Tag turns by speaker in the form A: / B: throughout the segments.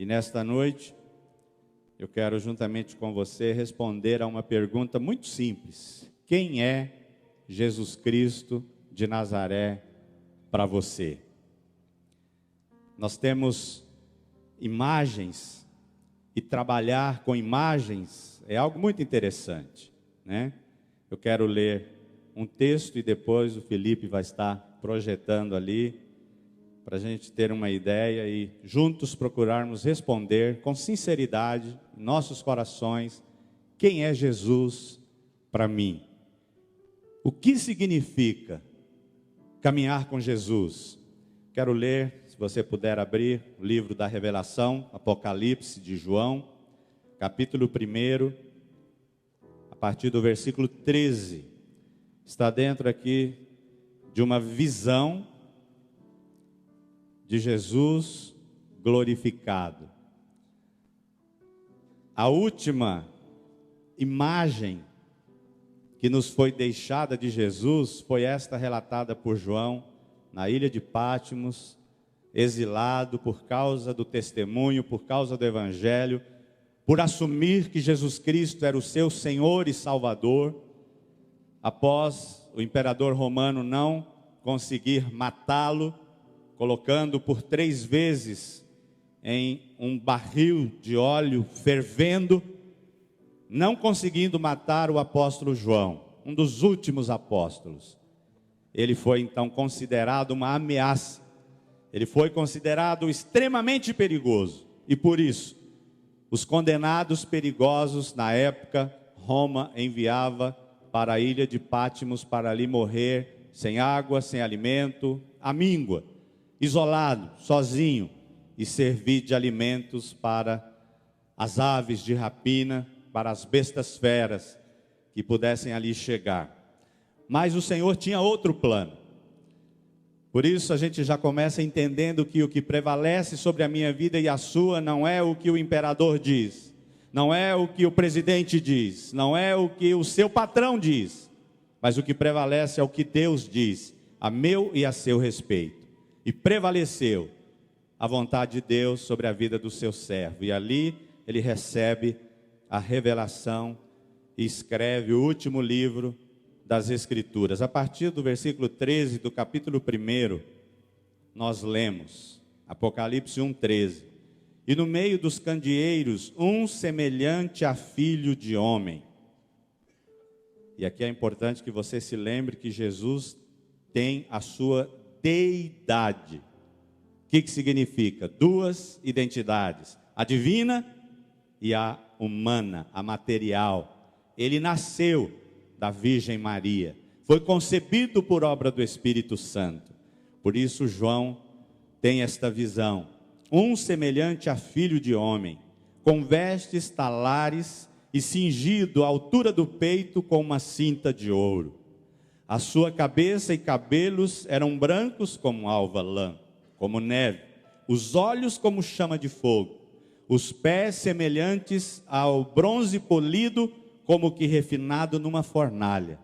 A: E nesta noite, eu quero juntamente com você responder a uma pergunta muito simples. Quem é Jesus Cristo de Nazaré para você? Nós temos imagens e trabalhar com imagens é algo muito interessante, né? Eu quero ler um texto e depois o Felipe vai estar projetando ali para a gente ter uma ideia e juntos procurarmos responder com sinceridade em nossos corações quem é Jesus para mim. O que significa caminhar com Jesus? Quero ler, se você puder abrir, o livro da Revelação, Apocalipse de João, capítulo 1, a partir do versículo 13. Está dentro aqui de uma visão de Jesus glorificado. A última imagem que nos foi deixada de Jesus foi esta relatada por João na ilha de Patmos, exilado por causa do testemunho, por causa do evangelho, por assumir que Jesus Cristo era o seu Senhor e Salvador, após o imperador romano não conseguir matá-lo, colocando por 3 vezes em um barril de óleo fervendo, não conseguindo matar o apóstolo João, um dos últimos apóstolos. Ele foi então considerado uma ameaça, ele foi considerado extremamente perigoso, e por isso, os condenados perigosos na época, Roma enviava para a ilha de Patmos para ali morrer, sem água, sem alimento, à míngua, isolado, sozinho, e servir de alimentos para as aves de rapina, para as bestas feras que pudessem ali chegar. Mas o Senhor tinha outro plano. Por isso a gente já começa entendendo que o que prevalece sobre a minha vida e a sua não é o que o imperador diz, não é o que o presidente diz, não é o que o seu patrão diz, mas o que prevalece é o que Deus diz, a meu e a seu respeito. E prevaleceu a vontade de Deus sobre a vida do seu servo. E ali ele recebe a revelação e escreve o último livro das Escrituras. A partir do versículo 13 do capítulo 1, nós lemos Apocalipse 1:13. E no meio dos candeeiros, um semelhante a filho de homem. E aqui é importante que você se lembre que Jesus tem a sua deidade. O que significa? 2 identidades, a divina e a humana, a material. Ele nasceu da Virgem Maria, foi concebido por obra do Espírito Santo. Por isso João tem esta visão, um semelhante a filho de homem, com vestes talares e cingido à altura do peito com uma cinta de ouro. A sua cabeça e cabelos eram brancos como alva lã, como neve, os olhos como chama de fogo, os pés semelhantes ao bronze polido, como que refinado numa fornalha,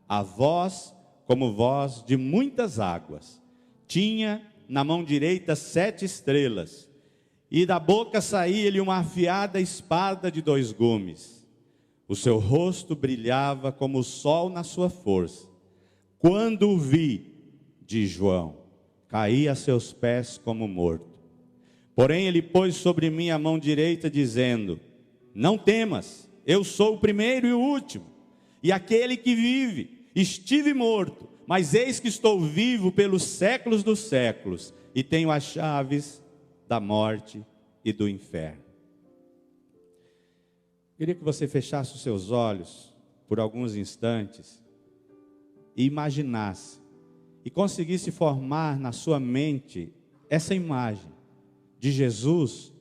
A: a voz como voz de muitas águas. Tinha na mão direita 7 estrelas, e da boca saía-lhe uma afiada espada de 2 gumes. O seu rosto brilhava como o sol na sua força. Quando o vi, diz João, caí a seus pés como morto. Porém ele pôs sobre mim a mão direita, dizendo: não temas, eu sou o primeiro e o último, e aquele que vive. Estive morto, mas eis que estou vivo pelos séculos dos séculos, e tenho as chaves da morte e do inferno. Queria que você fechasse os seus olhos por alguns instantes e imaginasse, e conseguisse formar na sua mente essa imagem de Jesus,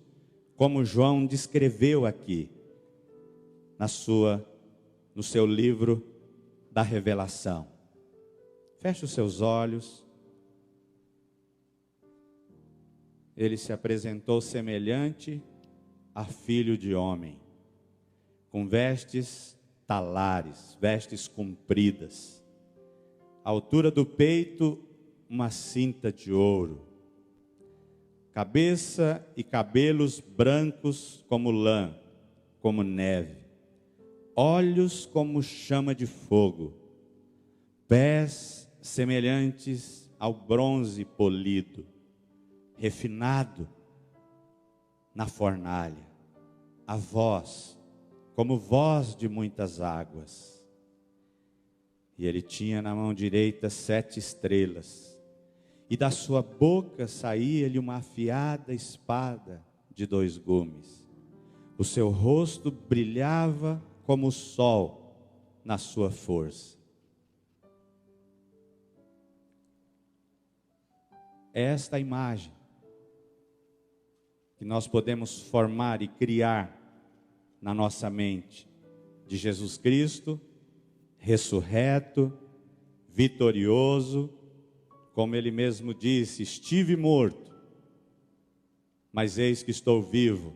A: como João descreveu aqui, no seu livro da Revelação. Feche os seus olhos. Ele se apresentou semelhante a filho de homem, com vestes talares, vestes compridas, à altura do peito uma cinta de ouro, cabeça e cabelos brancos como lã, como neve, olhos como chama de fogo, pés semelhantes ao bronze polido, refinado na fornalha, a voz como voz de muitas águas. E ele tinha na mão direita 7 estrelas, e da sua boca saía-lhe uma afiada espada de 2 gumes. O seu rosto brilhava como o sol na sua força. Esta imagem que nós podemos formar e criar na nossa mente de Jesus Cristo, ressurreto, vitorioso, como ele mesmo disse: estive morto, mas eis que estou vivo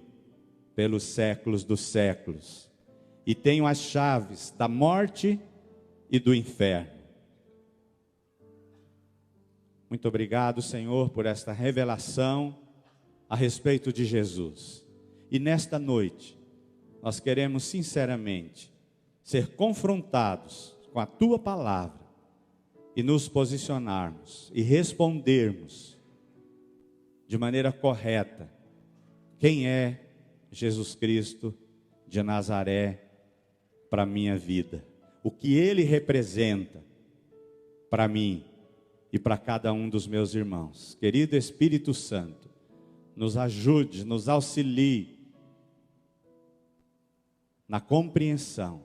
A: pelos séculos dos séculos, e tenho as chaves da morte e do inferno. Muito obrigado, Senhor, por esta revelação a respeito de Jesus. E nesta noite, nós queremos sinceramente ser confrontados com a Tua palavra e nos posicionarmos e respondermos de maneira correta quem é Jesus Cristo de Nazaré para a minha vida, o que Ele representa para mim e para cada um dos meus irmãos. Querido Espírito Santo, nos ajude, nos auxilie na compreensão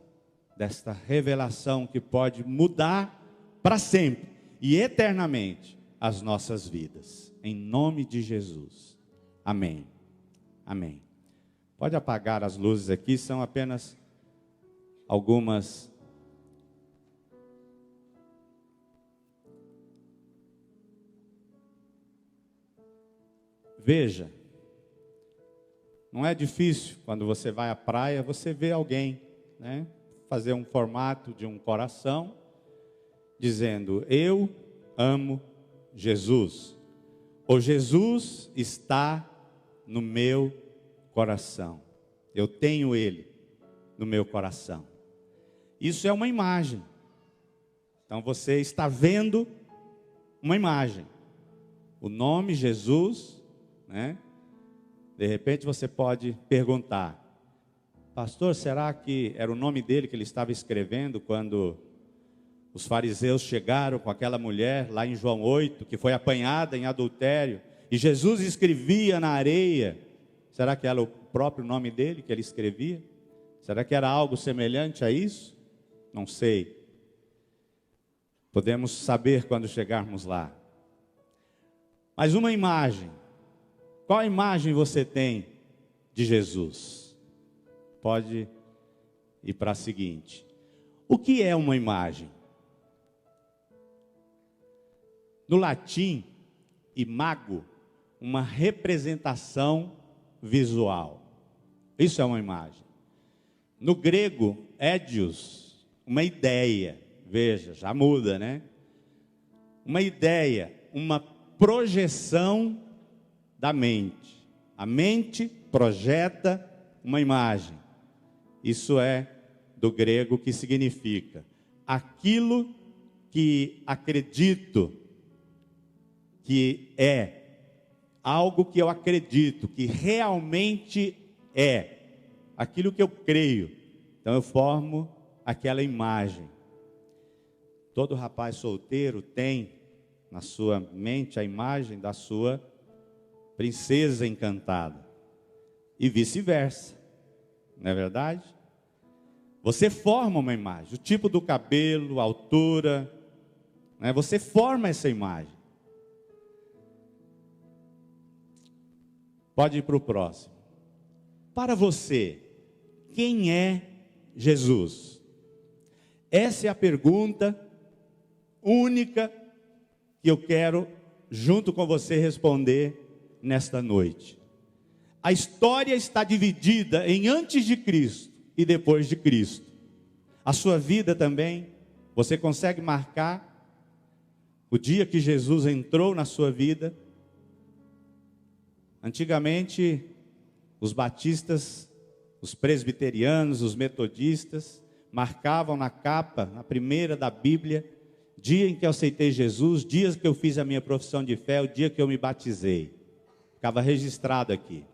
A: desta revelação que pode mudar para sempre e eternamente as nossas vidas. Em nome de Jesus. Amém. Amém. Pode apagar as luzes aqui, são apenas algumas. Veja, não é difícil quando você vai à praia, você vê alguém, né, fazer um formato de um coração, dizendo: eu amo Jesus, ou Jesus está no meu coração, eu tenho Ele no meu coração. Isso é uma imagem. Então você está vendo uma imagem, o nome Jesus, né? De repente você pode perguntar: pastor, será que era o nome dele que ele estava escrevendo quando os fariseus chegaram com aquela mulher lá em João 8, que foi apanhada em adultério, e Jesus escrevia na areia? Será que era o próprio nome dele que ele escrevia? Será que era algo semelhante a isso? Não sei. Podemos saber quando chegarmos lá. Mas uma imagem. Qual imagem você tem de Jesus? Pode ir para a seguinte. O que é uma imagem? No latim, imago, uma representação visual. Isso é uma imagem. No grego, eidos, uma ideia. Veja, já muda, né? Uma ideia, uma projeção da mente. A mente projeta uma imagem. Isso é do grego, que significa aquilo que acredito que é, algo que eu acredito que realmente é, aquilo que eu creio. Então eu formo aquela imagem. Todo rapaz solteiro tem na sua mente a imagem da sua princesa encantada, e vice-versa, não é verdade? Você forma uma imagem, o tipo do cabelo, a altura, né? Você forma essa imagem. Pode ir para o próximo. Para você, quem é Jesus? Essa é a pergunta única que eu quero, junto com você, responder nesta noite. A história está dividida em antes de Cristo e depois de Cristo. A sua vida também, você consegue marcar o dia que Jesus entrou na sua vida? Antigamente, os batistas, os presbiterianos, os metodistas, marcavam na capa, na primeira da Bíblia, dia em que eu aceitei Jesus, dias que eu fiz a minha profissão de fé, o dia que eu me batizei. Ficava registrado aqui.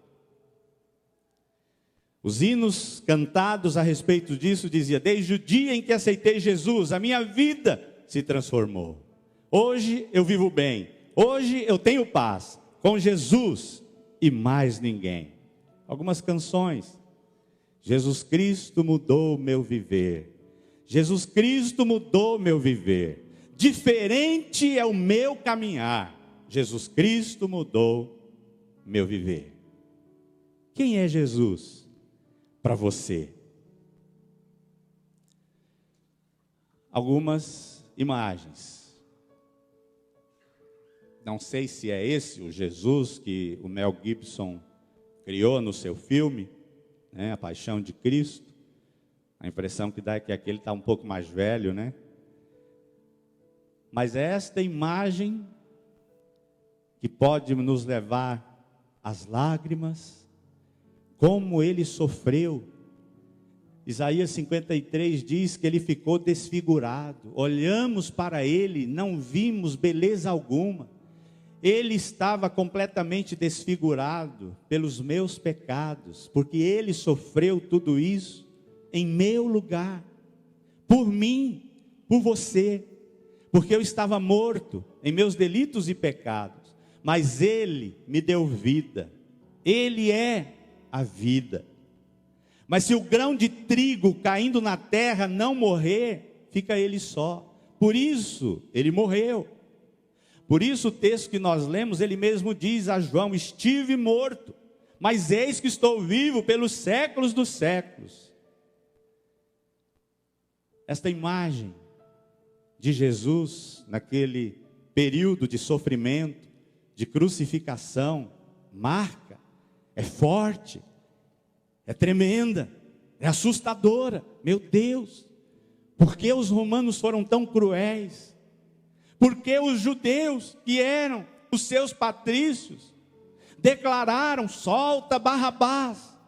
A: Os hinos cantados a respeito disso dizia: desde o dia em que aceitei Jesus, a minha vida se transformou. Hoje eu vivo bem, hoje eu tenho paz, com Jesus e mais ninguém. Algumas canções. Jesus Cristo mudou o meu viver. Jesus Cristo mudou o meu viver. Diferente é o meu caminhar. Jesus Cristo mudou meu viver. Quem é Jesus para você? Algumas imagens. Não sei se é esse o Jesus que o Mel Gibson criou no seu filme, né, A Paixão de Cristo. A impressão que dá é que aquele está um pouco mais velho, né? Mas é esta imagem que pode nos levar às lágrimas, como ele sofreu. Isaías 53 diz que ele ficou desfigurado. Olhamos para ele, não vimos beleza alguma. Ele estava completamente desfigurado pelos meus pecados, porque ele sofreu tudo isso em meu lugar, por mim, por você, porque eu estava morto em meus delitos e pecados, mas ele me deu vida. Ele é a vida. Mas se o grão de trigo caindo na terra não morrer, fica ele só. Por isso ele morreu. Por isso o texto que nós lemos, ele mesmo diz a João: estive morto, mas eis que estou vivo pelos séculos dos séculos. Esta imagem de Jesus naquele período de sofrimento, de crucificação, marca, é forte, é tremenda, é assustadora. Meu Deus, por que os romanos foram tão cruéis? Por que os judeus, que eram os seus patrícios, declararam: solta Barrabás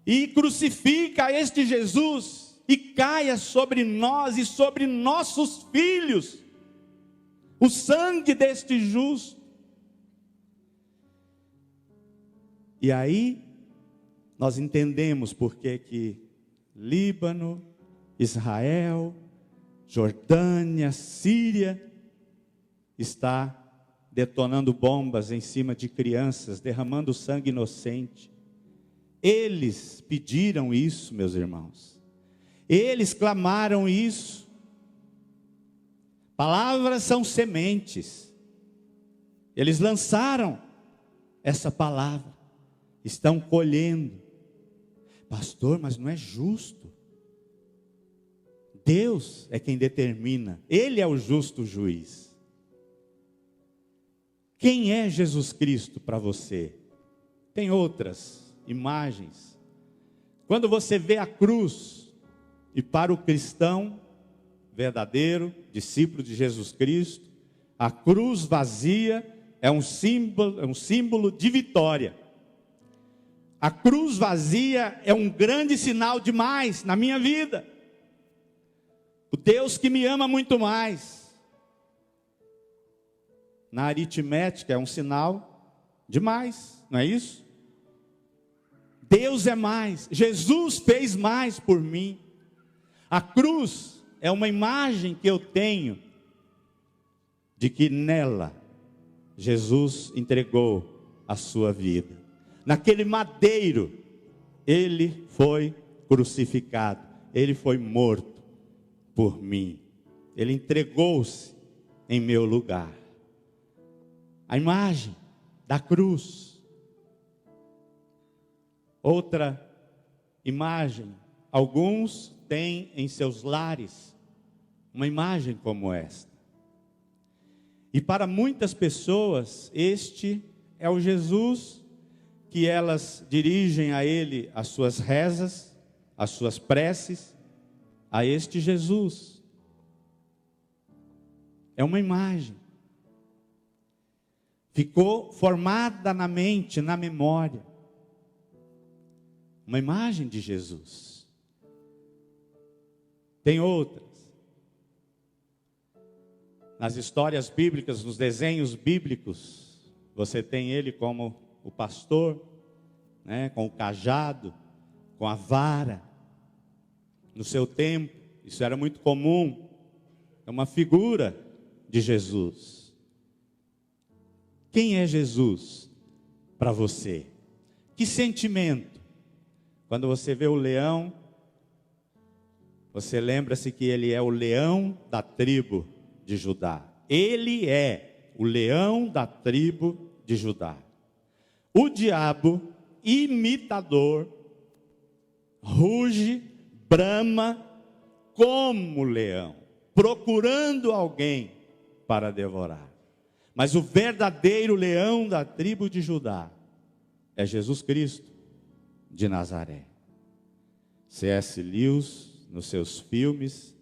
A: e crucifica este Jesus, e caia sobre nós e sobre nossos filhos o sangue deste justo? E aí nós entendemos por que Líbano, Israel, Jordânia, Síria está detonando bombas em cima de crianças, derramando sangue inocente. Eles pediram isso, meus irmãos. Eles clamaram isso. Palavras são sementes. Eles lançaram essa palavra. Estão colhendo. Pastor, mas não é justo. Deus é quem determina. Ele é o justo juiz. Quem é Jesus Cristo para você? Tem outras imagens. Quando você vê a cruz, e para o cristão verdadeiro, discípulo de Jesus Cristo, a cruz vazia é um símbolo de vitória. A cruz vazia é um grande sinal demais na minha vida. O Deus que me ama muito mais. Na aritmética é um sinal de mais, não é isso? Deus é mais, Jesus fez mais por mim. A cruz é uma imagem que eu tenho de que nela Jesus entregou a sua vida. Naquele madeiro ele foi crucificado, ele foi morto por mim. Ele entregou-se em meu lugar. A imagem da cruz. Outra imagem, alguns têm em seus lares uma imagem como esta. E para muitas pessoas, este é o Jesus que elas dirigem a ele as suas rezas, as suas preces, a este Jesus. É uma imagem. ficou formada na mente, na memória, uma imagem de Jesus. Tem outras. Nas histórias bíblicas, nos desenhos bíblicos, você tem ele como o pastor, né, com o cajado, com a vara. No seu tempo, isso era muito comum. É uma figura de Jesus. Quem é Jesus para você? Que sentimento? Quando você vê o leão, você lembra-se que ele é o leão da tribo de Judá. Ele é o leão da tribo de Judá. O diabo, imitador, ruge, brama como leão, procurando alguém para devorar. Mas o verdadeiro leão da tribo de Judá é Jesus Cristo de Nazaré. C.S. Lewis, nos seus filmes,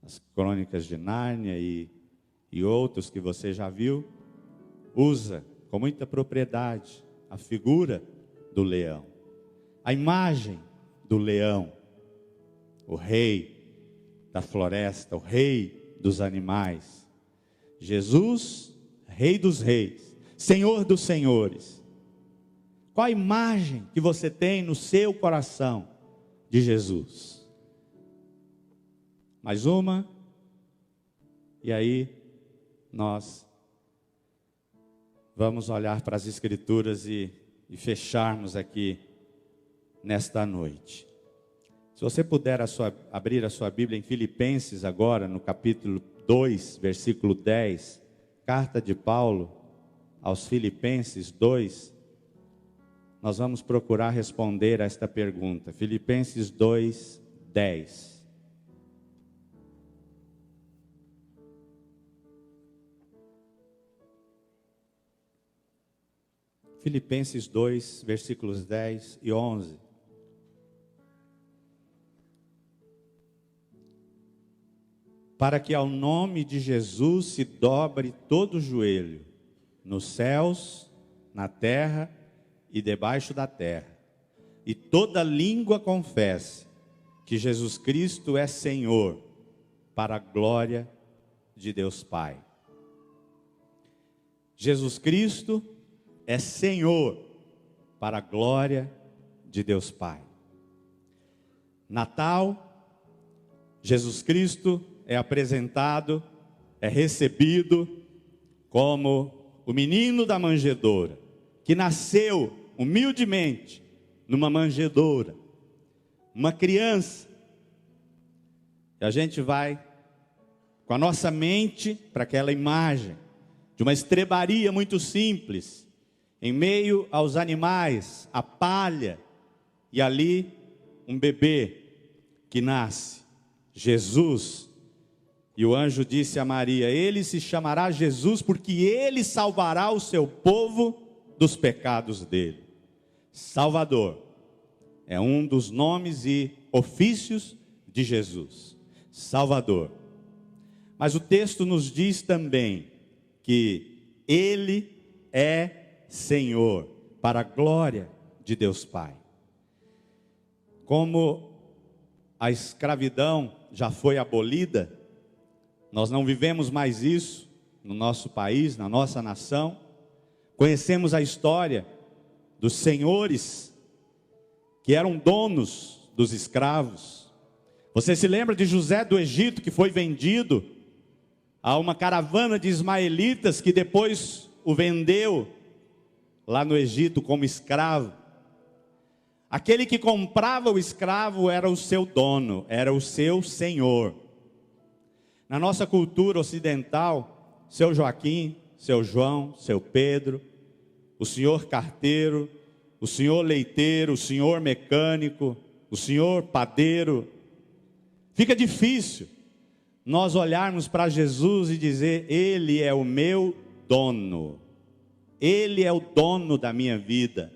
A: as Crônicas de Nárnia e outros que você já viu, usa com muita propriedade a figura do leão, a imagem do leão, o rei da floresta, o rei dos animais. Jesus, Rei dos reis, Senhor dos senhores. Qual a imagem que você tem no seu coração de Jesus? Mais uma, e aí nós vamos olhar para as Escrituras e fecharmos aqui nesta noite. Se você puder abrir a sua Bíblia em Filipenses agora, no capítulo 2, versículo 10, carta de Paulo aos Filipenses 2, nós vamos procurar responder a esta pergunta. Filipenses 2, 10. Filipenses 2, versículos 10 e 11. Para que ao nome de Jesus se dobre todo o joelho, nos céus, na terra e debaixo da terra, e toda língua confesse que Jesus Cristo é Senhor, para a glória de Deus Pai. Jesus Cristo é Senhor, para a glória de Deus Pai. Natal, Jesus Cristo é apresentado, é recebido como o menino da manjedoura, que nasceu humildemente numa manjedoura, uma criança. E a gente vai com a nossa mente para aquela imagem de uma estrebaria muito simples, em meio aos animais, a palha, e ali um bebê que nasce, Jesus. E o anjo disse a Maria: ele se chamará Jesus, porque ele salvará o seu povo dos pecados dele. Salvador é um dos nomes e ofícios de Jesus, Salvador. Mas o texto nos diz também que ele é Senhor, para a glória de Deus Pai. Como a escravidão já foi abolida, nós não vivemos mais isso no nosso país, na nossa nação. Conhecemos a história dos senhores que eram donos dos escravos. Você se lembra de José do Egito, que foi vendido a uma caravana de ismaelitas que depois o vendeu lá no Egito como escravo. Aquele que comprava o escravo era o seu dono, era o seu senhor. Na nossa cultura ocidental, seu Joaquim, seu João, seu Pedro, o senhor carteiro, o senhor leiteiro, o senhor mecânico, o senhor padeiro. Fica difícil nós olharmos para Jesus e dizer: ele é o meu dono, ele é o dono da minha vida,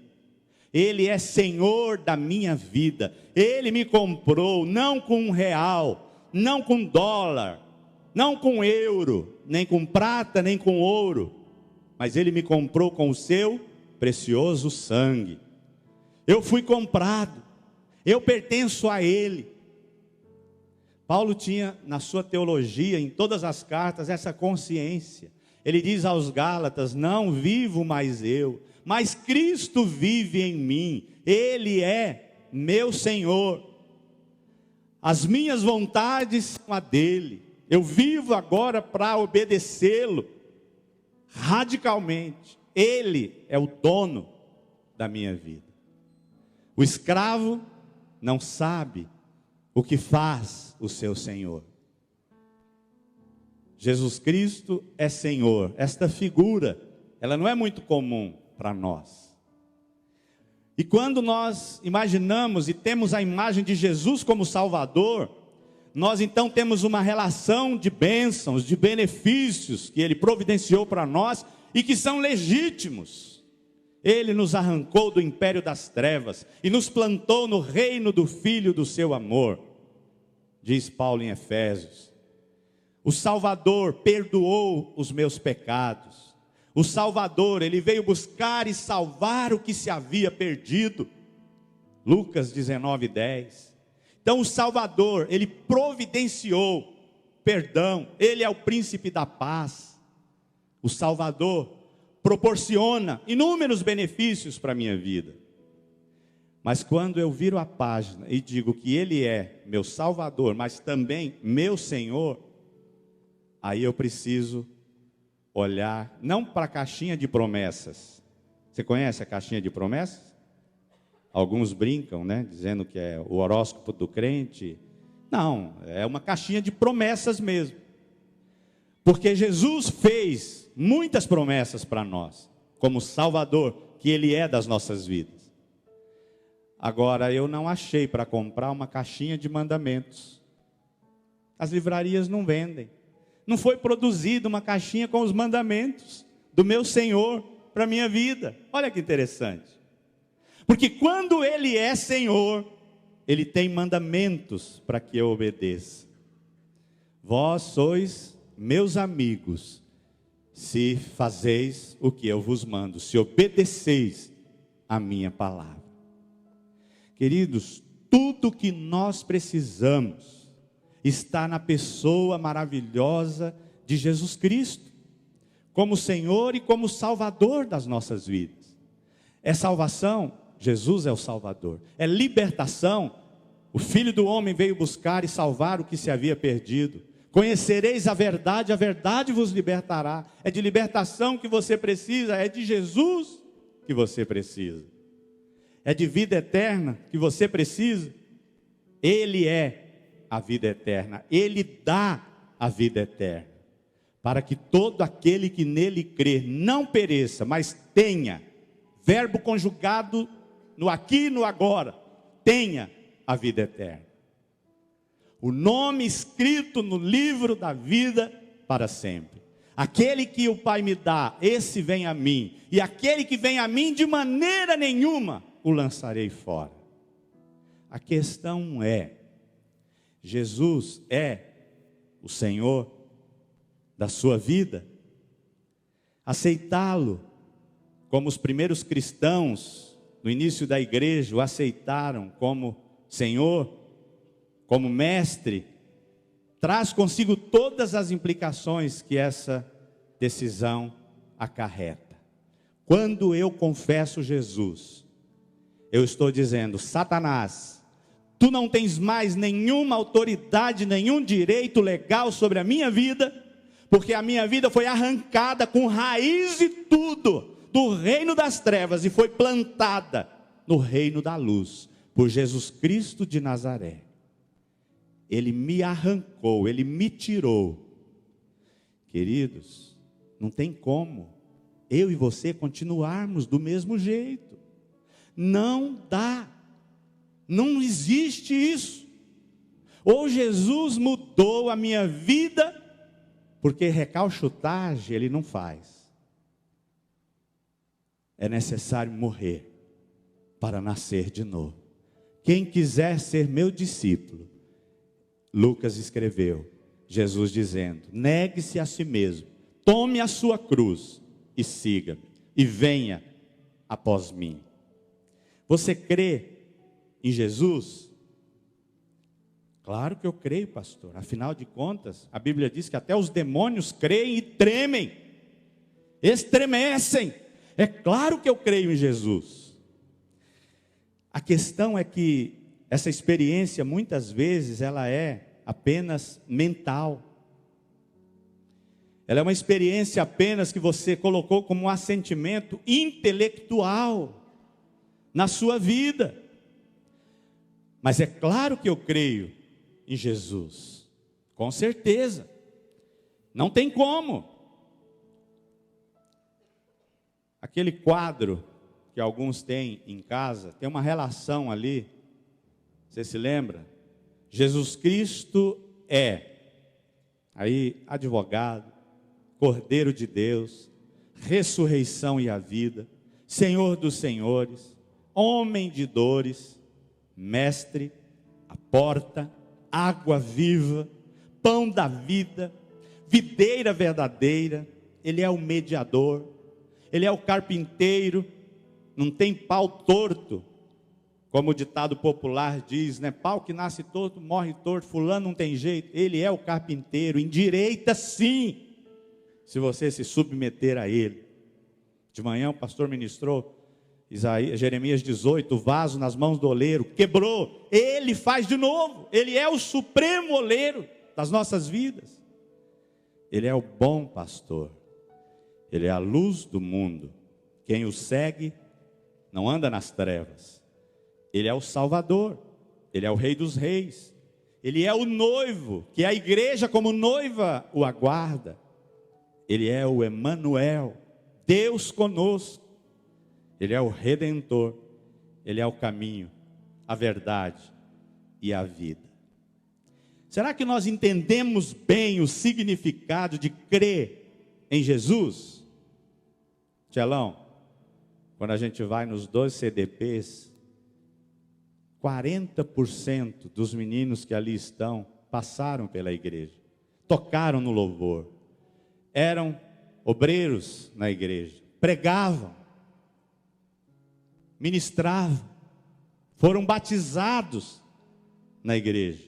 A: ele é Senhor da minha vida, ele me comprou, não com R$1, não com dólar, não com euro, nem com prata, nem com ouro. mas Ele me comprou com o seu precioso sangue. Eu fui comprado, eu pertenço a Ele. Paulo tinha na sua teologia, em todas as cartas, essa consciência. Ele diz aos Gálatas: não vivo mais eu, mas Cristo vive em mim. Ele é meu Senhor. As minhas vontades são a dele. Eu vivo agora para obedecê-lo radicalmente. Ele é o dono da minha vida. O escravo não sabe o que faz o seu Senhor. Jesus Cristo é Senhor. Esta figura, ela não é muito comum para nós. E quando nós imaginamos e temos a imagem de Jesus como Salvador, nós então temos uma relação de bênçãos, de benefícios que Ele providenciou para nós e que são legítimos. Ele nos arrancou do império das trevas e nos plantou no reino do Filho do seu amor, diz Paulo em Efésios. O Salvador perdoou os meus pecados. O Salvador, Ele veio buscar e salvar o que se havia perdido. Lucas 19:10. Então o Salvador, Ele providenciou perdão. Ele é o príncipe da paz. O Salvador proporciona inúmeros benefícios para a minha vida. Mas quando eu viro a página e digo que Ele é meu Salvador, mas também meu Senhor, aí eu preciso olhar, não para a caixinha de promessas. Você conhece a caixinha de promessas? Alguns brincam, né? Dizendo que é o horóscopo do crente. Não, é uma caixinha de promessas mesmo. Porque Jesus fez muitas promessas para nós, como Salvador, que Ele é das nossas vidas. Agora, eu não achei para comprar uma caixinha de mandamentos. As livrarias não vendem. Não foi produzida uma caixinha com os mandamentos do meu Senhor para a minha vida. Olha que interessante. Porque quando Ele é Senhor, Ele tem mandamentos para que eu obedeça. Vós sois meus amigos, se fazeis o que eu vos mando, se obedeceis a minha palavra. Queridos, tudo que nós precisamos está na pessoa maravilhosa de Jesus Cristo, como Senhor e como Salvador das nossas vidas. É salvação, Jesus é o Salvador. É libertação, o Filho do Homem veio buscar e salvar o que se havia perdido. Conhecereis a verdade vos libertará. É de libertação que você precisa, é de Jesus que você precisa. É de vida eterna que você precisa. Ele é a vida eterna, Ele dá a vida eterna, para que todo aquele que nele crer não pereça, mas tenha, verbo conjugado no aqui e no agora, tenha a vida eterna. O nome escrito no livro da vida para sempre. Aquele que o Pai me dá, esse vem a mim, e aquele que vem a mim, de maneira nenhuma o lançarei fora. A questão é, Jesus é o Senhor da sua vida? Aceitá-lo, como os primeiros cristãos no início da igreja o aceitaram como Senhor, como mestre, traz consigo todas as implicações que essa decisão acarreta. Quando eu confesso Jesus, eu estou dizendo: Satanás, tu não tens mais nenhuma autoridade, nenhum direito legal sobre a minha vida, porque a minha vida foi arrancada com raiz e tudo do reino das trevas e foi plantada no reino da luz, por Jesus Cristo de Nazaré. Ele me arrancou, Ele me tirou. Queridos, não tem como eu e você continuarmos do mesmo jeito. Não dá. Não existe isso. Ou Jesus mudou a minha vida, porque recalchutagem Ele não faz. É necessário morrer para nascer de novo. Quem quiser ser meu discípulo, Lucas escreveu, Jesus dizendo: negue-se a si mesmo, tome a sua cruz e siga-me, e venha após mim. Você crê em Jesus? Claro que eu creio, pastor. Afinal de contas, a Bíblia diz que até os demônios creem e tremem, estremecem. É claro que eu creio em Jesus. A questão é que essa experiência, muitas vezes, ela é apenas mental. Ela é uma experiência apenas que você colocou como um assentimento intelectual na sua vida. Mas é claro que eu creio em Jesus, com certeza, não tem como. Aquele quadro que alguns têm em casa, tem uma relação ali, você se lembra? Jesus Cristo é, aí, advogado, Cordeiro de Deus, ressurreição e a vida, Senhor dos senhores, homem de dores, mestre, a porta, água viva, pão da vida, videira verdadeira. Ele é o mediador, ele é o carpinteiro, não tem pau torto, como o ditado popular diz, né? Pau que nasce torto, morre torto, fulano não tem jeito. Ele é o carpinteiro, endireita sim, se você se submeter a ele. De manhã o pastor ministrou Jeremias 18, o vaso nas mãos do oleiro, quebrou, ele faz de novo. Ele é o supremo oleiro das nossas vidas. Ele é o bom pastor, ele é a luz do mundo. Quem o segue não anda nas trevas. Ele é o Salvador, ele é o Rei dos Reis, ele é o noivo, que a igreja como noiva o aguarda. Ele é o Emanuel, Deus conosco. Ele é o Redentor, ele é o caminho, a verdade e a vida. Será que nós entendemos bem o significado de crer em Jesus? Tchelão, quando a gente vai nos 12 CDPs, 40% dos meninos que ali estão passaram pela igreja, tocaram no louvor, eram obreiros na igreja, pregavam, ministravam, foram batizados na igreja.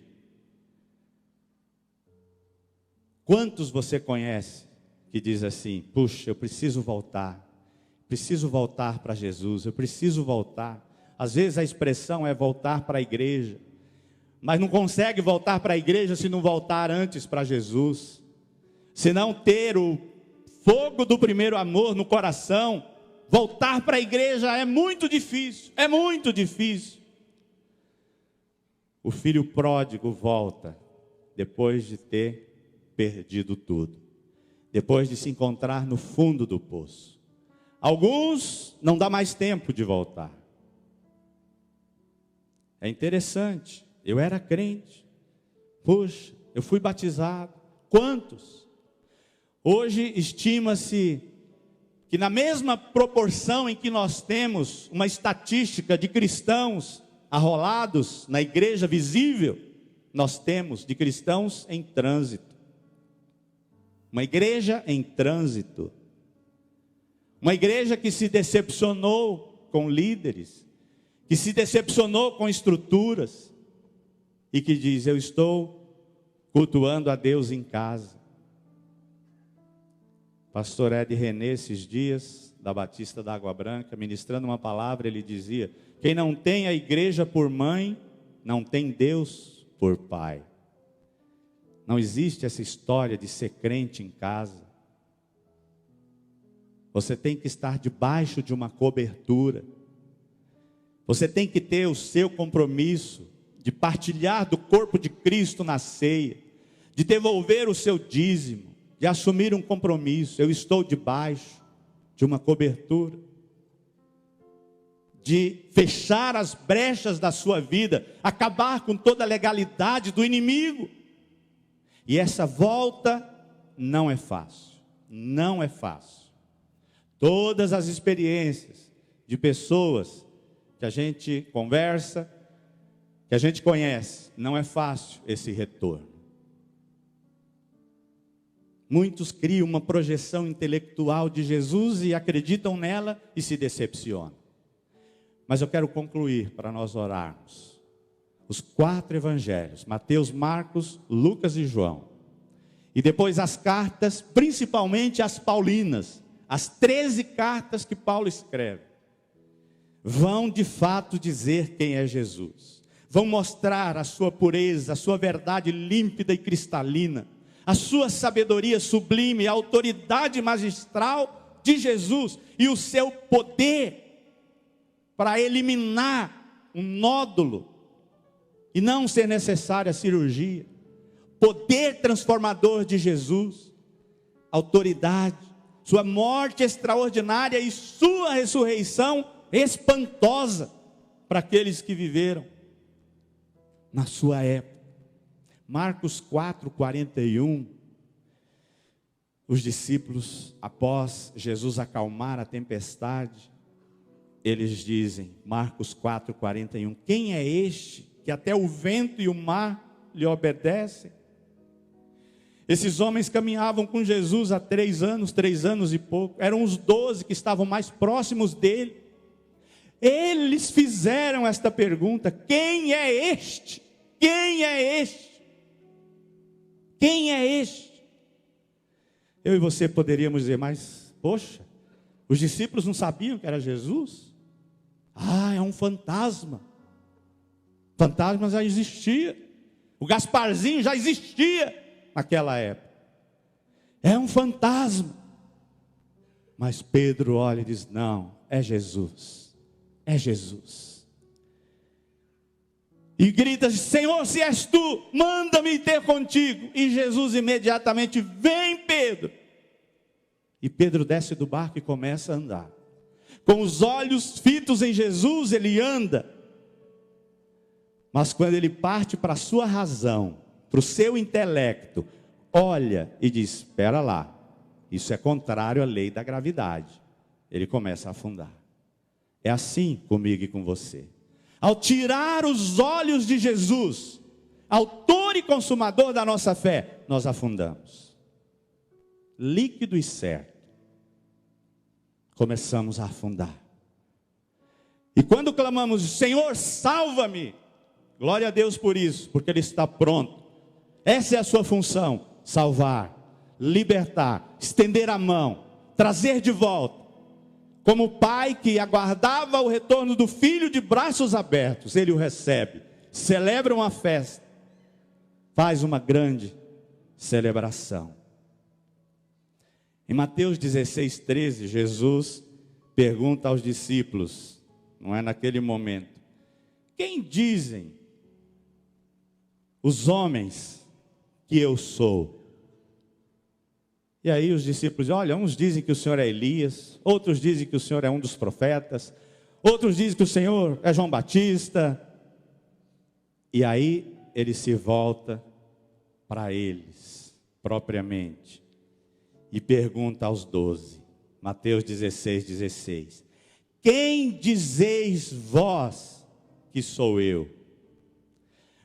A: Quantos você conhece que diz assim: puxa, eu preciso voltar para Jesus, eu preciso voltar. Às vezes a expressão é voltar para a igreja, mas não consegue voltar para a igreja se não voltar antes para Jesus, se não ter o fogo do primeiro amor no coração. Voltar para a igreja é muito difícil, é muito difícil. O filho pródigo volta depois de ter perdido tudo, depois de se encontrar no fundo do poço. Alguns não dá mais tempo de voltar. É interessante, eu era crente, puxa, eu fui batizado. Quantos? Hoje estima-se que na mesma proporção em que nós temos uma estatística de cristãos arrolados na igreja visível, nós temos de cristãos em trânsito. Uma igreja em trânsito. Uma igreja que se decepcionou com líderes, que se decepcionou com estruturas, e que diz: eu estou cultuando a Deus em casa. Pastor Ed René, esses dias, da Batista da Água Branca, ministrando uma palavra, ele dizia: quem não tem a igreja por mãe, não tem Deus por pai. Não existe essa história de ser crente em casa. Você tem que estar debaixo de uma cobertura. Você tem que ter o seu compromisso de partilhar do corpo de Cristo na ceia, de devolver o seu dízimo, de assumir um compromisso. Eu estou debaixo de uma cobertura, de fechar as brechas da sua vida, acabar com toda a legalidade do inimigo. E essa volta não é fácil, não é fácil. Todas as experiências de pessoas que a gente conversa, que a gente conhece, não é fácil esse retorno. Muitos criam uma projeção intelectual de Jesus e acreditam nela e se decepcionam. Mas eu quero concluir para nós orarmos. Os 4 evangelhos, Mateus, Marcos, Lucas e João. E depois as cartas, principalmente as paulinas, as 13 cartas que Paulo escreve, vão de fato dizer quem é Jesus. Vão mostrar a sua pureza, a sua verdade límpida e cristalina, a sua sabedoria sublime, a autoridade magistral de Jesus e o seu poder para eliminar um nódulo e não ser necessária a cirurgia. Poder transformador de Jesus, autoridade, sua morte extraordinária e sua ressurreição espantosa para aqueles que viveram na sua época. Marcos 4:41, os discípulos, após Jesus acalmar a tempestade, eles dizem, Marcos 4:41, quem é este que até o vento e o mar lhe obedecem? Esses homens caminhavam com Jesus há 3 anos e pouco, eram os 12 que estavam mais próximos dele. Eles fizeram esta pergunta, quem é este? Quem é este? Quem é este? Eu e você poderíamos dizer, mas, poxa, os discípulos não sabiam que era Jesus? Ah, é um fantasma. Fantasma já existia. O Gasparzinho já existia naquela época. É um fantasma. Mas Pedro olha e diz, não, é Jesus. É Jesus. E grita, Senhor, se és tu, manda-me ter contigo. E Jesus imediatamente, vem Pedro. E Pedro desce do barco e começa a andar. Com os olhos fitos em Jesus, ele anda. Mas quando ele parte para a sua razão, para o seu intelecto, olha e diz, espera lá, isso é contrário à lei da gravidade. Ele começa a afundar. É assim comigo e com você. Ao tirar os olhos de Jesus, autor e consumador da nossa fé, nós afundamos. Líquido e certo. Começamos a afundar. E quando clamamos, Senhor, salva-me. Glória a Deus por isso, porque Ele está pronto. Essa é a sua função, salvar, libertar, estender a mão, trazer de volta. Como o pai que aguardava o retorno do filho de braços abertos, ele o recebe, celebra uma festa, faz uma grande celebração. Em Mateus 16:13, Jesus pergunta aos discípulos, não é naquele momento, quem dizem os homens que eu sou? E aí os discípulos dizem, olha, uns dizem que o Senhor é Elias, outros dizem que o Senhor é um dos profetas, outros dizem que o Senhor é João Batista. E aí ele se volta para eles, propriamente, e pergunta aos 12, Mateus 16:16, quem dizeis vós que sou eu?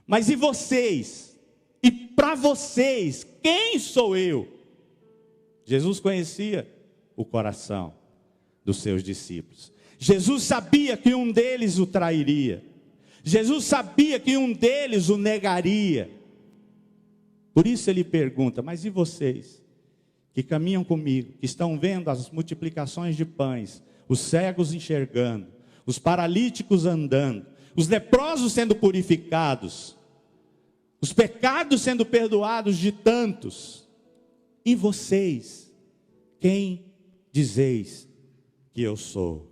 A: Mas e vocês? E para vocês, quem sou eu? Jesus conhecia o coração dos seus discípulos. Jesus sabia que um deles o trairia. Jesus sabia que um deles o negaria. Por isso ele pergunta, mas e vocês? Que caminham comigo, que estão vendo as multiplicações de pães, os cegos enxergando, os paralíticos andando, os leprosos sendo purificados, os pecados sendo perdoados de tantos. E vocês, quem dizeis que eu sou?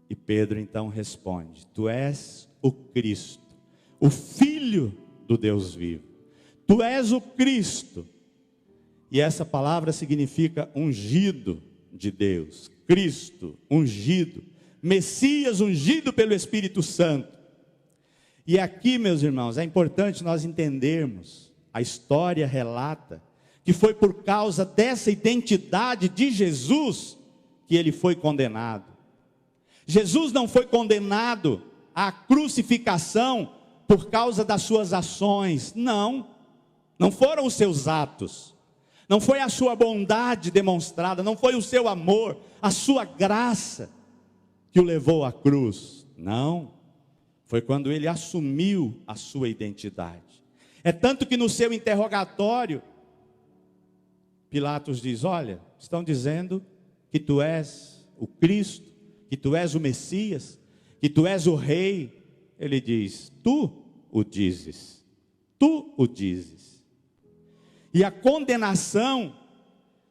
A: E Pedro então responde, tu és o Cristo, o Filho do Deus vivo. Tu és o Cristo. E essa palavra significa ungido de Deus. Cristo, ungido. Messias, ungido pelo Espírito Santo. E aqui, meus irmãos, é importante nós entendermos, a história relata, que foi por causa dessa identidade de Jesus que ele foi condenado. Jesus não foi condenado à crucificação por causa das suas ações, não foram os seus atos, não foi a sua bondade demonstrada, não foi o seu amor, a sua graça que o levou à cruz. Não, foi quando ele assumiu a sua identidade. É tanto que no seu interrogatório, Pilatos diz: olha, estão dizendo que tu és o Cristo, que tu és o Messias, que tu és o Rei. Ele diz: tu o dizes, tu o dizes. E a condenação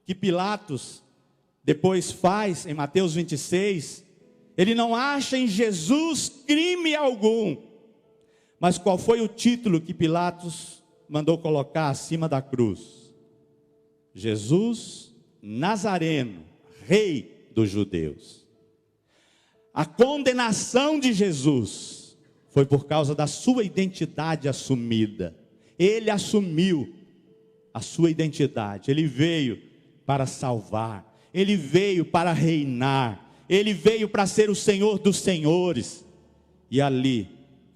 A: que Pilatos depois faz em Mateus 26, ele não acha em Jesus crime algum. Mas qual foi o título que Pilatos mandou colocar acima da cruz? Jesus Nazareno, Rei dos Judeus. A condenação de Jesus foi por causa da sua identidade assumida. Ele assumiu a sua identidade. Ele veio para salvar, ele veio para reinar, ele veio para ser o Senhor dos senhores. E ali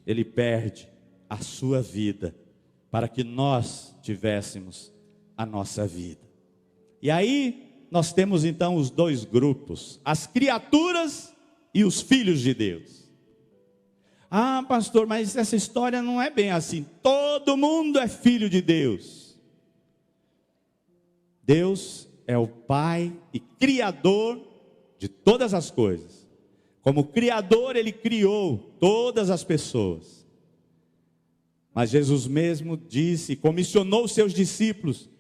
A: ele perde a sua vida para que nós tivéssemos a nossa vida. E aí nós temos então os dois grupos, as criaturas e os filhos de Deus. Ah, pastor, mas essa história não é bem assim. Todo mundo é filho de Deus. Deus é o Pai e Criador de todas as coisas. Como Criador, Ele criou todas as pessoas. Mas Jesus mesmo disse, comissionou os seus discípulos,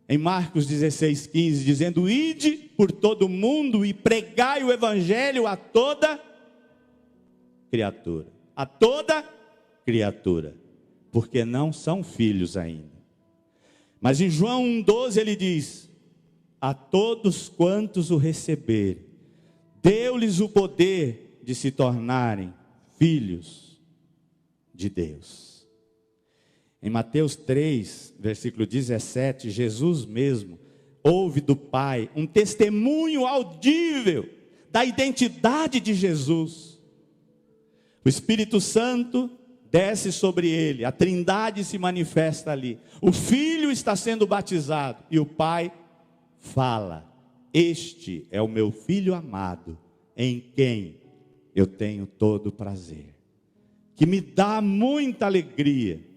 A: em Marcos 16:15, dizendo: ide por todo o mundo e pregai o Evangelho a toda criatura. A toda criatura. Porque não são filhos ainda. Mas em João 1,12 ele diz: a todos quantos o receberem, deu-lhes o poder de se tornarem filhos de Deus. Em Mateus 3, versículo 17, Jesus mesmo ouve do Pai um testemunho audível da identidade de Jesus. O Espírito Santo desce sobre ele, a Trindade se manifesta ali, o Filho está sendo batizado e o Pai fala: este é o meu Filho amado, em quem eu tenho todo prazer, que me dá muita alegria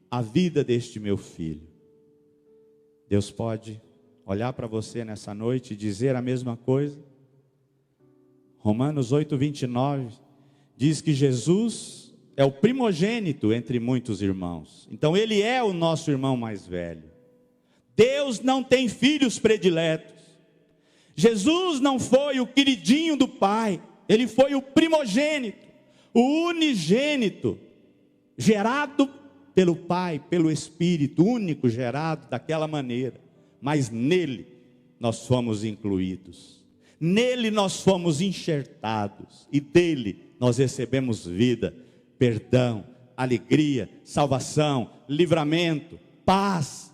A: a vida deste meu filho. Deus pode olhar para você nessa noite e dizer a mesma coisa. Romanos 8:29 diz que Jesus é o primogênito entre muitos irmãos. Então ele é o nosso irmão mais velho. Deus não tem filhos prediletos. Jesus não foi o queridinho do Pai. Ele foi o primogênito, o unigênito, gerado pelo Pai, pelo Espírito, único gerado daquela maneira. Mas nele nós fomos incluídos. Nele nós fomos enxertados. E dele nós recebemos vida, perdão, alegria, salvação, livramento, paz,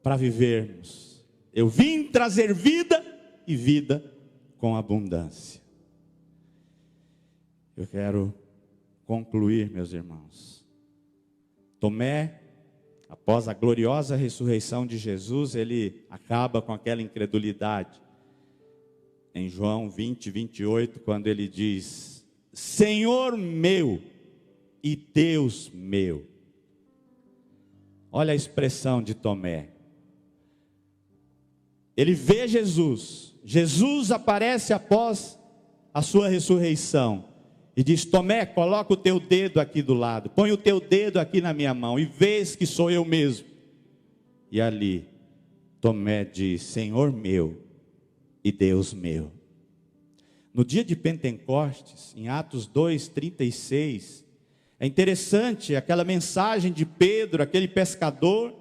A: para vivermos. Eu vim trazer vida e vida com abundância. Eu quero concluir, meus irmãos. Tomé, após a gloriosa ressurreição de Jesus, ele acaba com aquela incredulidade. Em João 20:28, quando ele diz: Senhor meu e Deus meu. Olha a expressão de Tomé. Ele vê Jesus. Jesus aparece após a sua ressurreição e diz: Tomé, coloca o teu dedo aqui do lado, põe o teu dedo aqui na minha mão e vês que sou eu mesmo. E ali Tomé diz: Senhor meu e Deus meu. No dia de Pentecostes, em Atos 2:36, é interessante aquela mensagem de Pedro, aquele pescador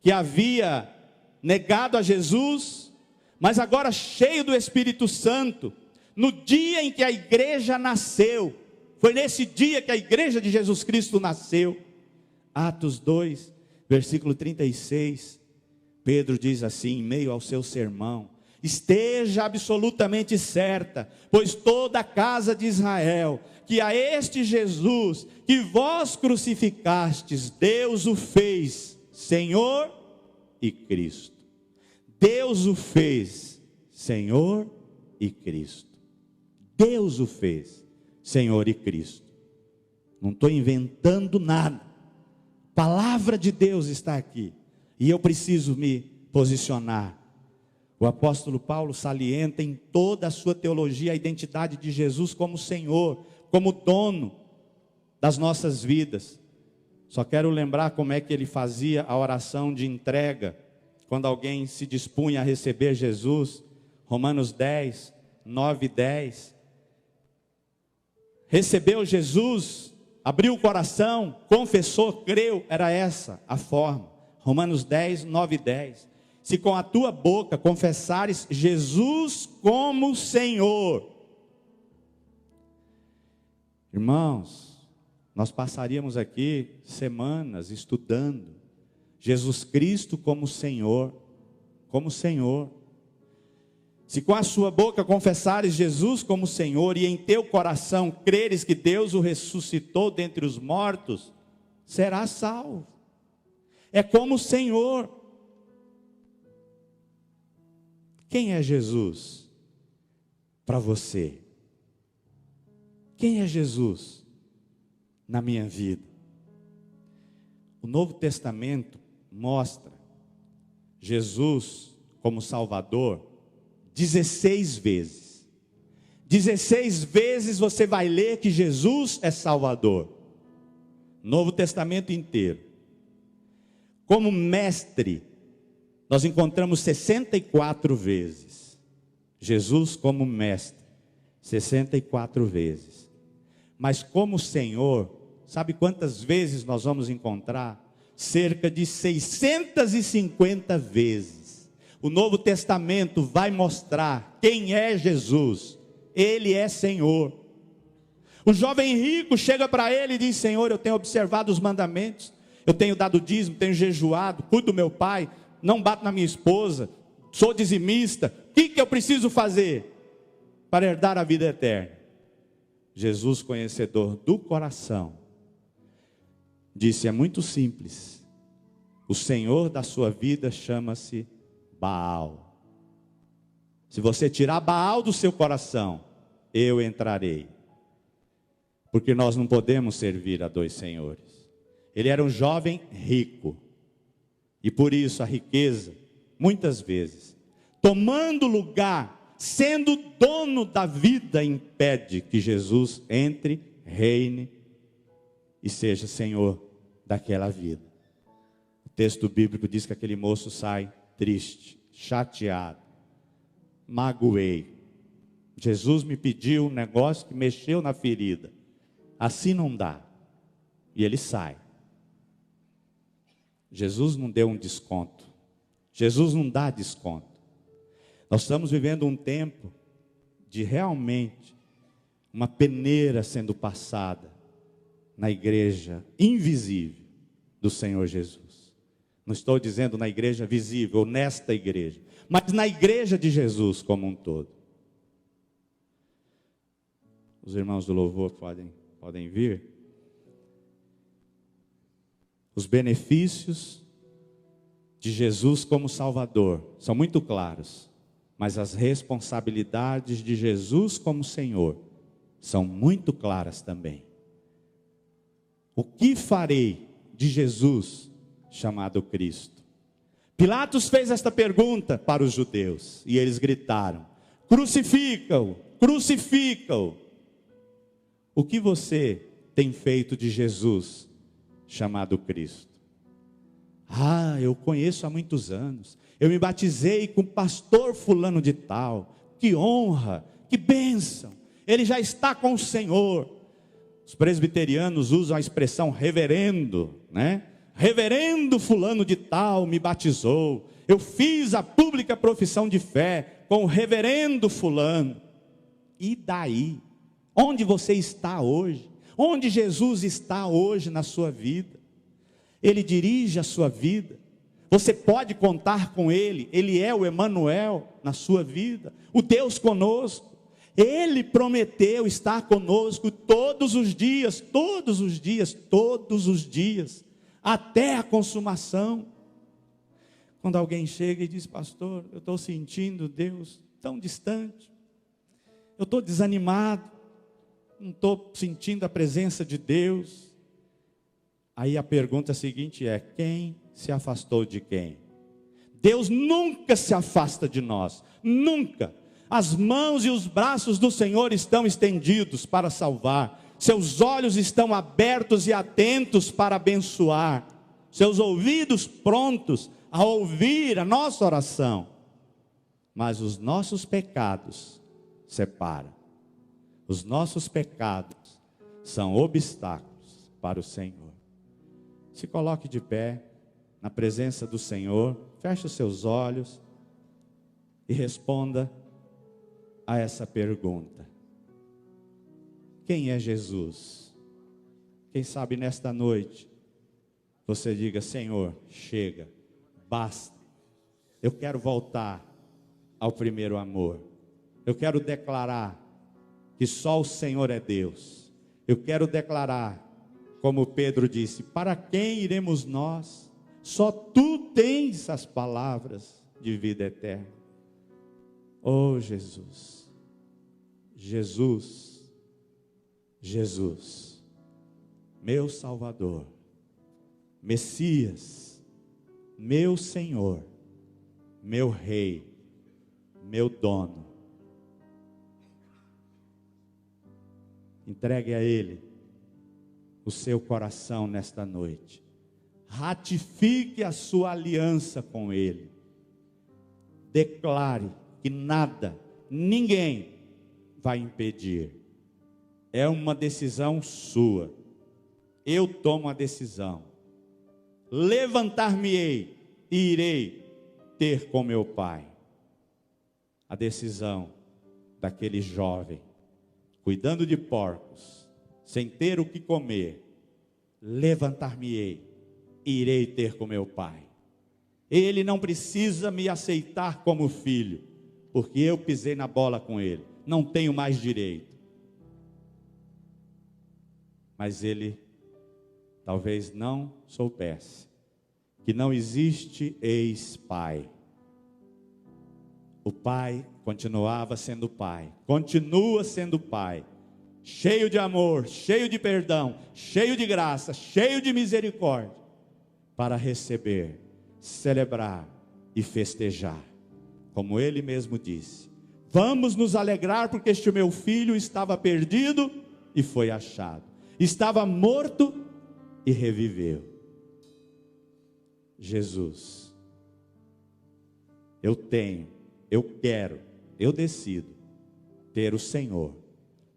A: que havia negado a Jesus, mas agora cheio do Espírito Santo, no dia em que a igreja nasceu. Foi nesse dia que a igreja de Jesus Cristo nasceu. Atos 2, versículo 36, Pedro diz assim, em meio ao seu sermão: esteja absolutamente certa, pois toda a casa de Israel, que a este Jesus, que vós crucificastes, Deus o fez Senhor e Cristo. Deus o fez Senhor e Cristo. Deus o fez Senhor e Cristo. Não estou inventando nada. A palavra de Deus está aqui. E eu preciso me posicionar. O apóstolo Paulo salienta em toda a sua teologia a identidade de Jesus como Senhor, como dono das nossas vidas. Só quero lembrar como é que ele fazia a oração de entrega, quando alguém se dispunha a receber Jesus. Romanos 10, 9 e 10. Recebeu Jesus, abriu o coração, confessou, creu, era essa a forma. Romanos 10, 9 e 10. Se com a tua boca confessares Jesus como Senhor. Irmãos, nós passaríamos aqui semanas estudando Jesus Cristo como Senhor, como Senhor. Se com a sua boca confessares Jesus como Senhor e em teu coração creres que Deus o ressuscitou dentre os mortos, serás salvo. É como Senhor. Quem é Jesus para você? Quem é Jesus na minha vida? O Novo Testamento mostra Jesus como Salvador 16 vezes. 16 vezes você vai ler que Jesus é Salvador. Novo Testamento inteiro. Como mestre, nós encontramos 64 vezes. Jesus como mestre, 64 vezes. Mas como Senhor, sabe quantas vezes nós vamos encontrar? Cerca de 650 vezes. O Novo Testamento vai mostrar quem é Jesus. Ele é Senhor. O jovem rico chega para ele e diz: Senhor, eu tenho observado os mandamentos, eu tenho dado dízimo, tenho jejuado, cuido do meu pai, não bato na minha esposa, sou dizimista. O que eu preciso fazer para herdar a vida eterna? Jesus, conhecedor do coração, disse: é muito simples. O Senhor da sua vida chama-se Baal. Se você tirar Baal do seu coração, eu entrarei. Porque nós não podemos servir a dois senhores. Ele era um jovem rico. E por isso a riqueza, muitas vezes, tomando lugar, sendo dono da vida, impede que Jesus entre, reine e seja Senhor daquela vida. O texto bíblico diz que aquele moço sai triste, chateado, magoei. Jesus me pediu um negócio que mexeu na ferida. Assim não dá. E ele sai. Jesus não deu um desconto. Jesus não dá desconto. Nós estamos vivendo um tempo de realmente uma peneira sendo passada na igreja invisível do Senhor Jesus. Não estou dizendo na igreja visível, ou nesta igreja, mas na igreja de Jesus como um todo. Os irmãos do louvor podem vir. Os benefícios de Jesus como Salvador são muito claros, mas as responsabilidades de Jesus como Senhor são muito claras também. O que farei de Jesus chamado Cristo? Pilatos fez esta pergunta para os judeus e eles gritaram: crucifica-o, crucifica-o. O que você tem feito de Jesus chamado Cristo? Ah, eu conheço há muitos anos, eu me batizei com o pastor fulano de tal, que honra, que bênção, ele já está com o Senhor. Os presbiterianos usam a expressão reverendo, né? Reverendo fulano de tal me batizou, eu fiz a pública profissão de fé com o reverendo fulano. E daí? Onde você está hoje? Onde Jesus está hoje na sua vida? Ele dirige a sua vida. Você pode contar com Ele. Ele é o Emanuel na sua vida, o Deus conosco. Ele prometeu estar conosco todos os dias, todos os dias, todos os dias, até a consumação. Quando alguém chega e diz: pastor, eu estou sentindo Deus tão distante, eu estou desanimado, não estou sentindo a presença de Deus. Aí a pergunta seguinte é: quem se afastou de quem? Deus nunca se afasta de nós, nunca. As mãos e os braços do Senhor estão estendidos para salvar, seus olhos estão abertos e atentos para abençoar, seus ouvidos prontos a ouvir a nossa oração. Mas os nossos pecados separam, os nossos pecados são obstáculos para o Senhor. Se coloque de pé na presença do Senhor, feche os seus olhos e responda a essa pergunta: quem é Jesus? Quem sabe nesta noite você diga: Senhor, chega, basta, eu quero voltar ao primeiro amor, eu quero declarar que só o Senhor é Deus, eu quero declarar, como Pedro disse: para quem iremos nós? Só tu tens as palavras de vida eterna. Oh Jesus, Jesus, Jesus, meu Salvador, Messias, meu Senhor, meu Rei, meu dono. Entregue a Ele o seu coração nesta noite. Ratifique a sua aliança com Ele. Declare que nada, ninguém vai impedir. É uma decisão sua. Eu tomo a decisão. Levantar-me-ei e irei ter com meu Pai. A decisão daquele jovem, cuidando de porcos, sem ter o que comer. Levantar-me-ei e irei ter com meu Pai. Ele não precisa me aceitar como filho, porque eu pisei na bola com ele, não tenho mais direito. Mas ele talvez não soubesse que não existe ex-pai. O Pai continuava sendo Pai, continua sendo Pai, cheio de amor, cheio de perdão, cheio de graça, cheio de misericórdia, para receber, celebrar e festejar. Como Ele mesmo disse: vamos nos alegrar porque este meu filho estava perdido e foi achado, estava morto e reviveu. Jesus, eu tenho, eu quero, eu decido ter o Senhor,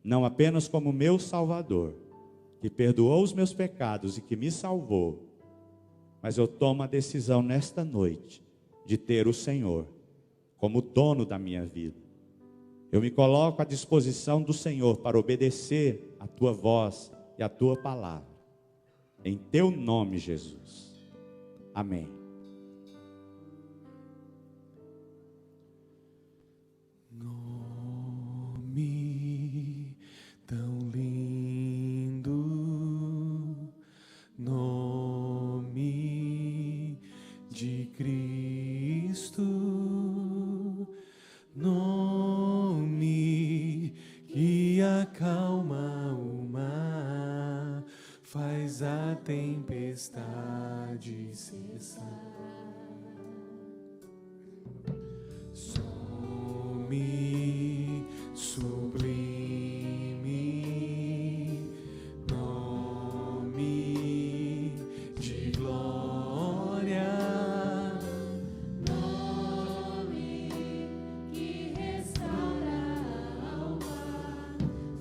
A: não apenas como meu Salvador, que perdoou os meus pecados e que me salvou, mas eu tomo a decisão nesta noite de ter o Senhor como dono da minha vida. Eu me coloco à disposição do Senhor para obedecer a tua voz e a tua palavra. Em teu nome, Jesus. Amém.
B: Nome tão lindo, nome de Cristo, nome que acalma o mar, faz a tempestade cessar. Some sublime, nome de glória,
C: nome que restaura a alma,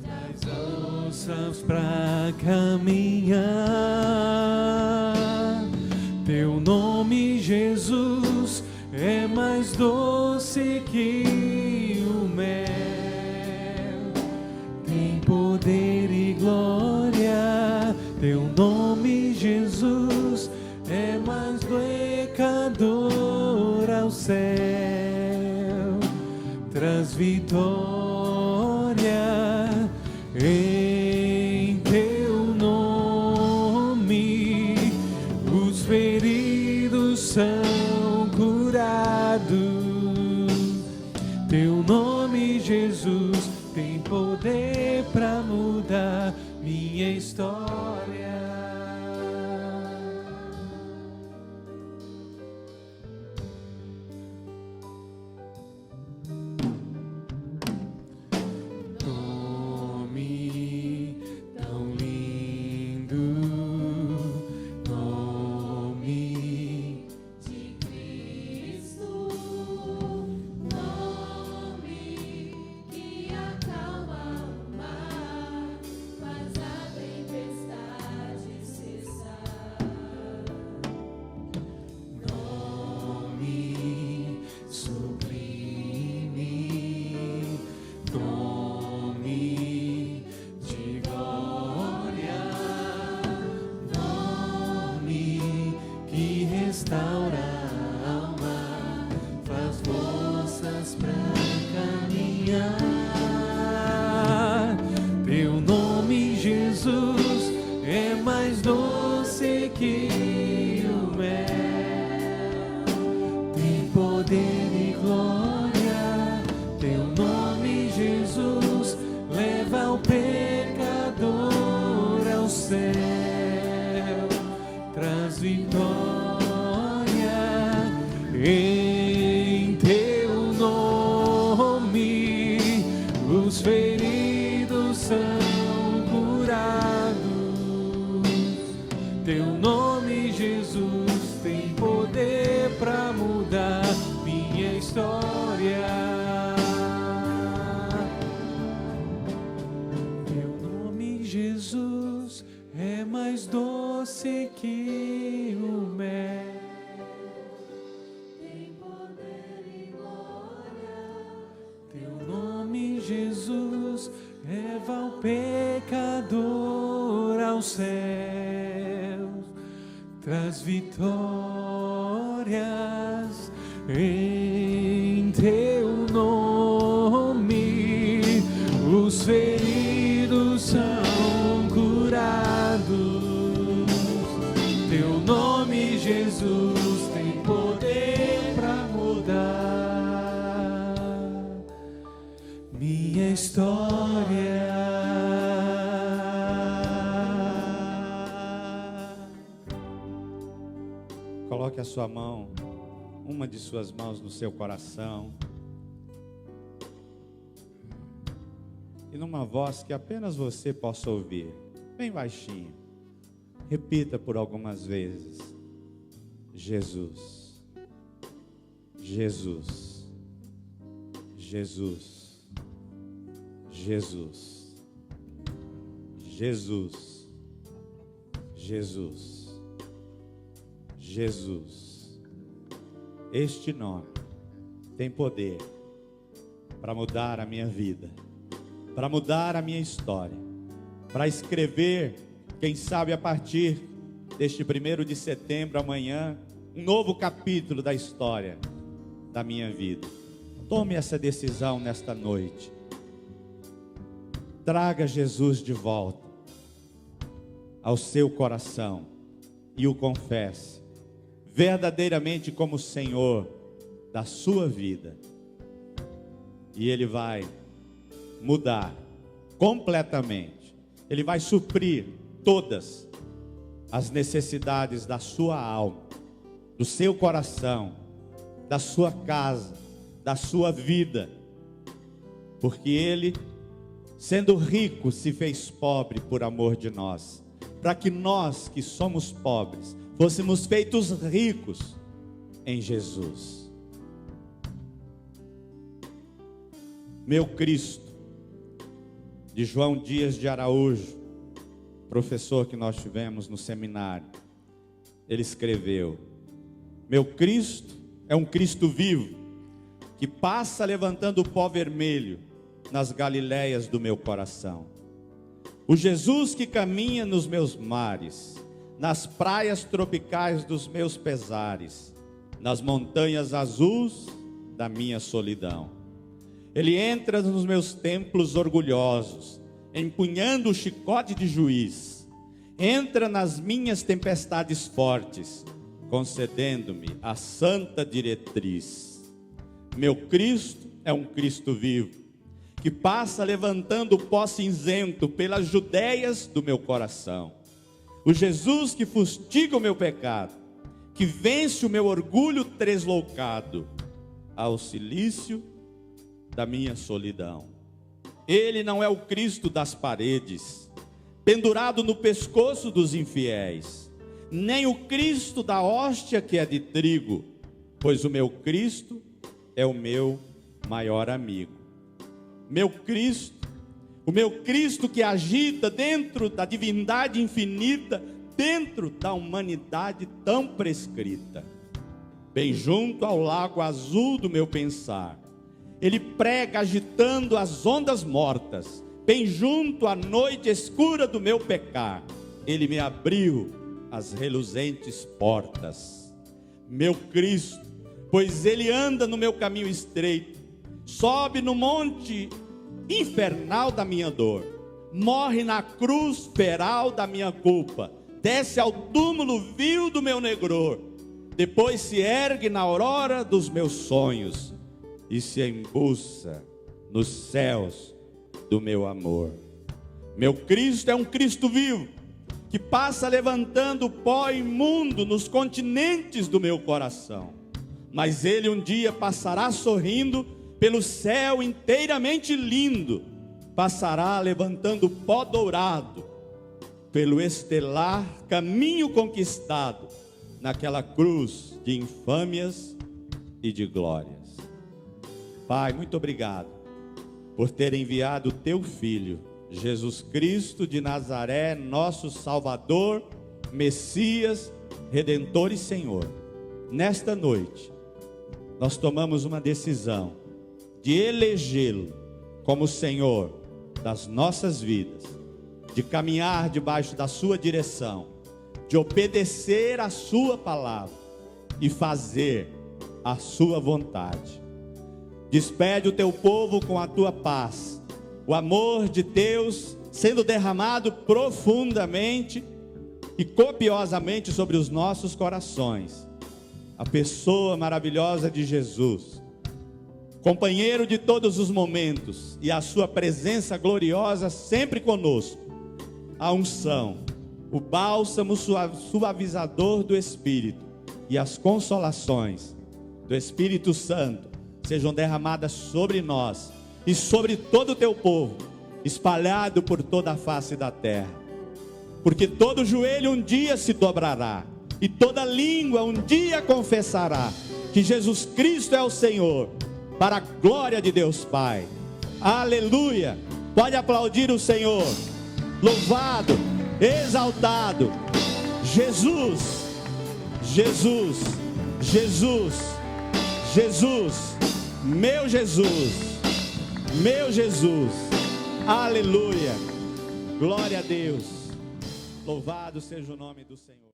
C: traz
B: forças pra caminhar. Teu nome, Jesus, é mais doce que o mel, tem poder e glória. Teu nome, Jesus, é mais glorificador ao céu, traz vitória em teu nome. Os feridos são curados, nome, Jesus, tem poder para mudar minha história. Nome tão lindo, nome
C: De Cristo, nome que acalma o mar, faz a tempestade cessar.
B: nome sublime, nome de glória, nome que restaura a alma, faz forças pra caminhar. Teu nome, Jesus, é mais doce que o mel, tem poder e glória. Teu nome, Jesus, leva o pecador ao céu, traz vitória. Em teu nome, os feridos são curados. Teu nome, Jesus, tem poder para mudar minha história. Teu nome, Jesus, é mais doce que o mel.
C: Tem poder e glória.
B: Teu nome, Jesus, leva o pecador aos céus, traz vitórias. Em teu nome, os feridos são curados. Teu nome, Jesus, tem poder para mudar minha história.
A: Coloque a sua mão, uma de suas mãos no seu coração. E numa voz que apenas você possa ouvir, bem baixinho, repita por algumas vezes: Jesus, Jesus, Jesus, Jesus, Jesus, Jesus, Jesus. Este nome tem poder para mudar a minha vida, para mudar a minha história, para escrever, quem sabe a partir deste 1º de setembro, amanhã, um novo capítulo da história da minha vida. Tome essa decisão nesta noite. Traga Jesus de volta ao seu coração e o confesse verdadeiramente como Senhor da sua vida. E Ele vai mudar completamente. Ele vai suprir todas as necessidades da sua alma, do seu coração, da sua casa, da sua vida. Porque Ele, sendo rico, se fez pobre por amor de nós, para que nós que somos pobres fôssemos feitos ricos em Jesus. Meu Cristo, de João Dias de Araújo, professor que nós tivemos no seminário, ele escreveu: meu Cristo é um Cristo vivo, que passa levantando o pó vermelho nas Galileias do meu coração. O Jesus que caminha nos meus mares, nas praias tropicais dos meus pesares, nas montanhas azuis da minha solidão. Ele entra nos meus templos orgulhosos, empunhando o chicote de juiz. Entra nas minhas tempestades fortes, concedendo-me a santa diretriz. Meu Cristo é um Cristo vivo, que passa levantando o pó cinzento pelas Judeias do meu coração. O Jesus que fustiga o meu pecado, que vence o meu orgulho tresloucado, ao cilício da minha solidão. Ele não é o Cristo das paredes, pendurado no pescoço dos infiéis, nem o Cristo da hóstia que é de trigo, pois o meu Cristo é o meu maior amigo. Meu Cristo, o meu Cristo que agita dentro da divindade infinita, dentro da humanidade tão prescrita. Bem junto ao lago azul do meu pensar, ele prega agitando as ondas mortas. Bem junto à noite escura do meu pecar, ele me abriu as reluzentes portas. Meu Cristo, pois ele anda no meu caminho estreito, sobe no monte infernal da minha dor, morre na cruz feral da minha culpa, desce ao túmulo vil do meu negror, depois se ergue na aurora dos meus sonhos e se embuça nos céus do meu amor. Meu Cristo é um Cristo vivo, que passa levantando pó imundo nos continentes do meu coração, mas ele um dia passará sorrindo pelo céu inteiramente lindo, passará levantando pó dourado pelo estelar caminho conquistado naquela cruz de infâmias e de glórias. Pai, muito obrigado por ter enviado o teu Filho, Jesus Cristo de Nazaré, nosso Salvador, Messias, Redentor e Senhor. Nesta noite, nós tomamos uma decisão de elegê-lo como Senhor das nossas vidas, de caminhar debaixo da sua direção, de obedecer a sua palavra e fazer a sua vontade. Despede o teu povo com a tua paz, o amor de Deus sendo derramado profundamente e copiosamente sobre os nossos corações. A pessoa maravilhosa de Jesus, companheiro de todos os momentos, e a sua presença gloriosa sempre conosco. A unção, o bálsamo suavizador do Espírito e as consolações do Espírito Santo sejam derramadas sobre nós e sobre todo o teu povo, espalhado por toda a face da terra. Porque todo joelho um dia se dobrará e toda língua um dia confessará que Jesus Cristo é o Senhor, para a glória de Deus Pai. Aleluia! Pode aplaudir o Senhor. Louvado, exaltado, Jesus, Jesus, Jesus, Jesus, meu Jesus, meu Jesus. Aleluia! Glória a Deus. Louvado seja o nome do Senhor.